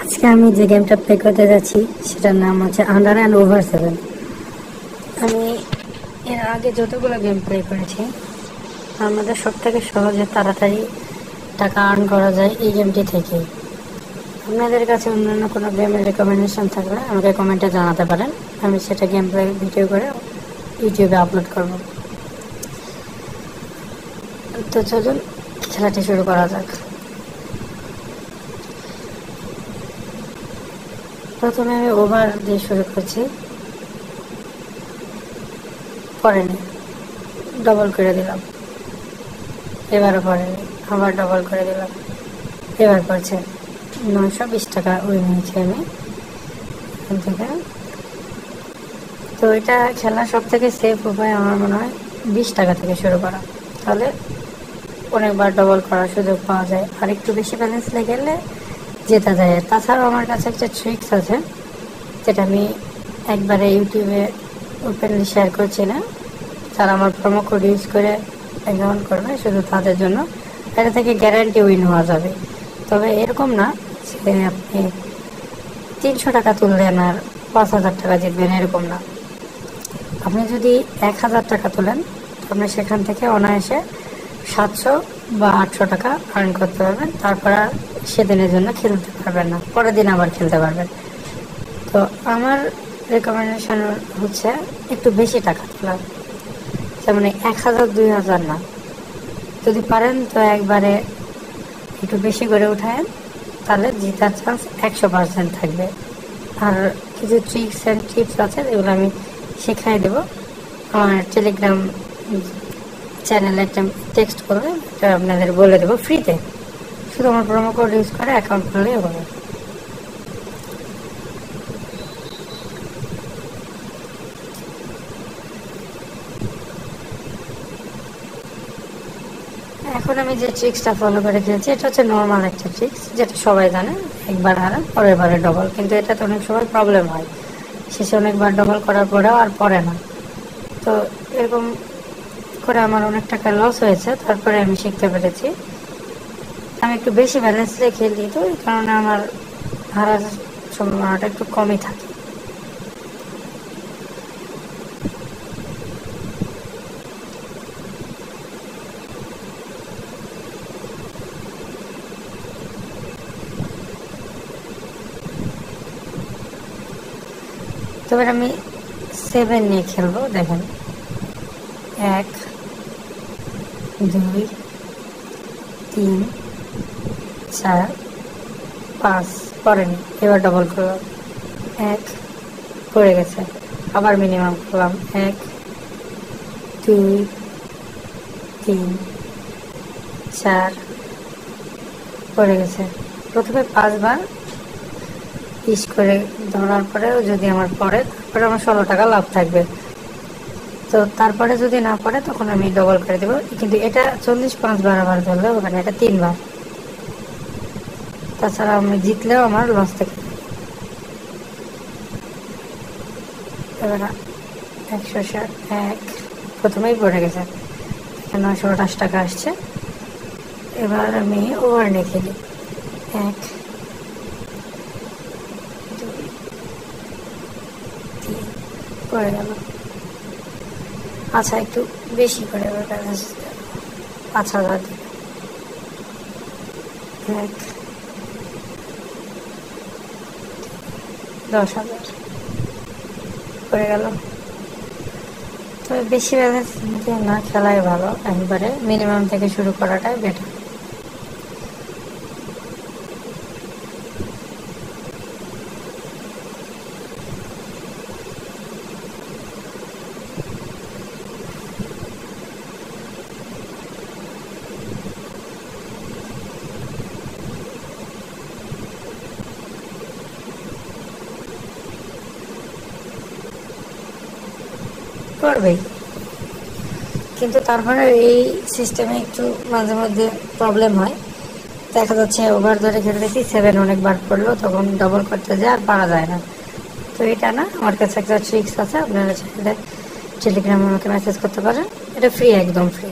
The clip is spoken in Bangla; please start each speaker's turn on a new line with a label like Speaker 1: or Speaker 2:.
Speaker 1: আজকে আমি যে গেমটা প্লে করতে যাচ্ছি সেটার নাম হচ্ছে আন্ডার অ্যান্ড ওভার 7। আমি এর আগে যতগুলো গেম প্লে করেছি তার মধ্যে সব থেকে সহজে তাড়াতাড়ি টাকা আর্ন করা যায় এই গেমটি থেকেই। আপনাদের কাছে অন্যান্য কোনো গেমের রেকমেন্ডেশন থাকলে আমাকে কমেন্টে জানাতে পারেন, আমি সেটা গেম প্লে ভিডিও করে ইউটিউবে আপলোড করব। তো চলুন খেলাটি শুরু করা যাক। প্রথমে আমি ওভার দিয়ে শুরু করছি, পড়েনি, ডবল করে দিলাম, এবারও পড়েনি, আবার ডবল করে দিলাম, এবার পড়ছে। 920 টাকা উইন হয়েছে আমি এখান থেকে। তো এটা খেলা সব থেকে সেফ উপায় আমার মনে হয় 20 টাকা থেকে শুরু করা, তাহলে অনেকবার ডবল করার সুযোগ পাওয়া যায়, আর একটু বেশি ব্যালেন্স লেগেলে জেতা যায়। তাছাড়াও আমার কাছে একটা ট্রিক্স আছে যেটা আমি একবারে ইউটিউবে ওপেনলি শেয়ার করছি না, যারা আমার প্রোমো কোড ইউজ করে অ্যাকাউন্ট করবে শুধু তাদের জন্য। এটা থেকে গ্যারান্টি উইন হওয়া যাবে, তবে এরকম না যে আপনি 300 টাকা তুললেন আর 5000 টাকা জিতবেন, এরকম না। আপনি যদি 1000 টাকা তোলেন আপনি সেখান থেকে অনায়াসে 700 বা 800 টাকা আর্ন করতে পারবেন, তারপর আর সেদিনের জন্য খেলতে পারবেন না, পরের দিন আবার খেলতে পারবেন। তো আমার রেকমেন্ডেশন হচ্ছে একটু বেশি টাকা তোলা, যেমন 1000 2000 না, যদি পারেন তো একবারে একটু বেশি করে উঠায়েন, তাহলে জেতার চান্স 100% থাকবে। আর কিছু ট্রিক্স অ্যান্ড টিপস আছে যেগুলো আমি শেখাই দেবো আমার টেলিগ্রাম চ্যানেলে, একটা টেক্সট করবে, এটা আপনাদের বলে দেবো ফ্রিতে, শুধু আমার প্রোমো কোড ইউজ করে অ্যাকাউন্ট করলেই হবে। এখন আমি যে ট্রিক্সটা ফলো করে খেলছি এটা হচ্ছে নর্মাল একটা ট্রিক্স, যেটা সবাই জানে, একবার হারান পরের বারে ডবল, কিন্তু এটাতে অনেক সময় প্রবলেম হয়, শেষে অনেকবার ডবল করার পরেও আর পড়ে না। তো এরকম করে আমার অনেক টাকা লস হয়েছে, তারপরে আমি শিখতে পেরেছি আমি একটু বেশি ব্যালেন্স দিয়ে খেলি, তো এই কারণে আমার হারার সম্ভাবনাটা একটু কমই থাকে। তবে আমি 7 নিয়ে খেলবো। দেখেন 1 2 3 4 5 পড়েনি, এবার ডবল করলাম, 1 পড়ে গেছে, আবার মিনিমাম করলাম, 1 2 3 4 পড়ে গেছে। প্রথমে 5 বার পিস করে ধরার পরেও যদি আমার পড়ে, তারপরে আমার 16 টাকা লাভ থাকবে। তো তারপরে যদি না পড়ে তখন আমি ডবল করে দেবো, কিন্তু এটা 45 বার আবার ধরলে ওখানে এটা 3 বার, তাছাড়া আমি জিতলেও আমার লস থেকে। এবার 161 প্রথমেই পড়ে গেছে, 928 টাকা আসছে। এবার আমি ওভার নিয়ে খেলি, 1 2 3 পড়ে গেল। আচ্ছা একটু বেশি করে এবার ব্যালেন্স 5000 দিল, 1 10,000 পড়ে গেল। তবে বেশি ব্যালেন্স দিয়ে না খেলাই ভালো, একবারে মিনিমাম থেকে শুরু করাটাই বেটার। করবেই, কিন্তু তারপরে এই সিস্টেমে একটু মাঝে মধ্যে প্রবলেম হয়। দেখা যাচ্ছে ওভার ধরে খেলতেছি, 7 অনেকবার পড়লো, তখন ডবল করতে যায় আর পারা যায় না। তো এটা না, আমার কাছে একটা ট্রিক্স আছে, আপনারা চাইলে টেলিগ্রামে আমাকে মেসেজ করতে পারেন, এটা ফ্রি, একদম ফ্রি।